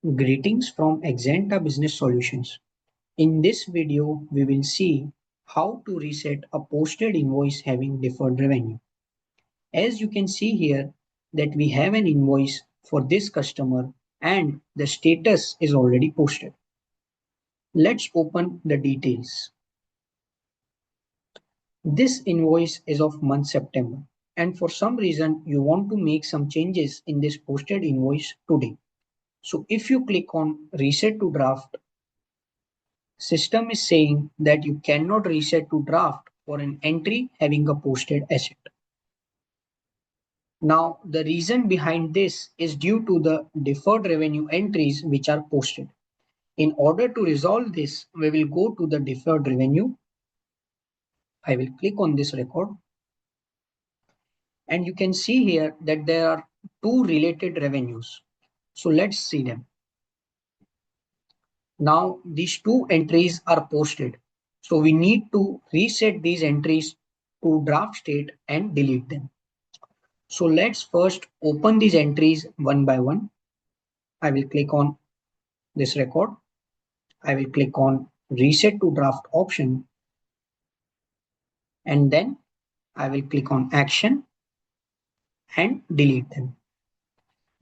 Greetings from Axanta Business Solutions. In this video, we will see how to reset a posted invoice having deferred revenue. As you can see here that we have an invoice for this customer and the status is already posted. Let's open the details. This invoice is of month September and for some reason you want to make some changes in this posted invoice today. So if you click on reset to draft, system is saying that you cannot reset to draft for an entry having a posted asset. Now, the reason behind this is due to the deferred revenue entries which are posted. In order to resolve this, we will go to the deferred revenue. I will click on this record. And you can see here that there are two related revenues. So let's see them. Now these two entries are posted. So we need to reset these entries to draft state and delete them. So let's first open these entries one by one. I will click on this record. I will click on reset to draft option. And then I will click on action and delete them.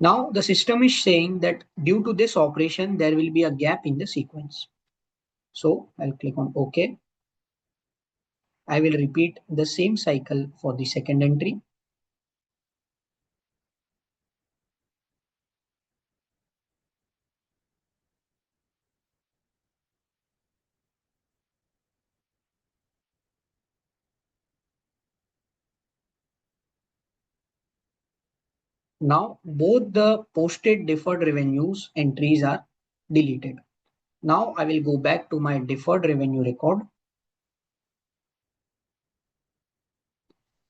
Now the system is saying that due to this operation, there will be a gap in the sequence. So I'll click on OK. I will repeat the same cycle for the second entry. Now both the posted deferred revenues entries are deleted. Now I will go back to my deferred revenue record.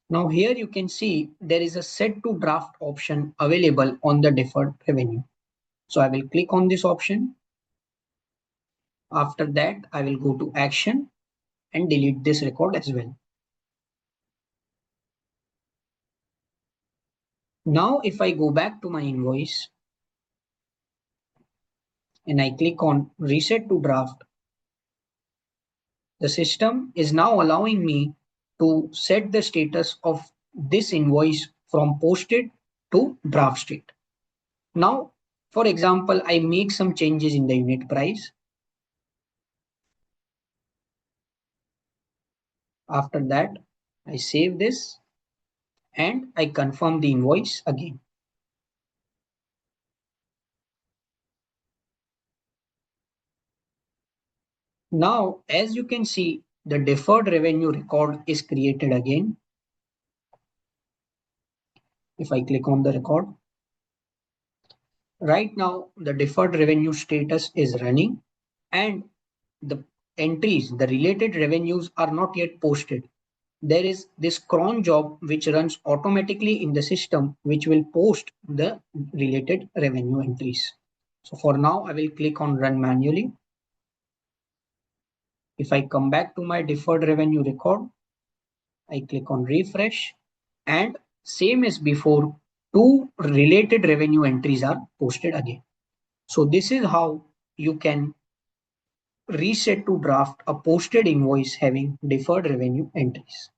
Now here you can see there is a set to draft option available on the deferred revenue. So I will click on this option. After that, I will go to action and delete this record as well. Now if I go back to my invoice and I click on reset to draft, the system is now allowing me to set the status of this invoice from posted to draft state. Now, for example, I make some changes in the unit price. After that, I save this and I confirm the invoice again. Now, as you can see, the deferred revenue record is created again. If I click on the record, right now the deferred revenue status is running and the entries, the related revenues are not yet posted. There is this cron job which runs automatically in the system, which will post the related revenue entries. So for now, I will click on run manually. If I come back to my deferred revenue record, I click on refresh and same as before, two related revenue entries are posted again. So this is how you can reset to draft a posted invoice having deferred revenue entries.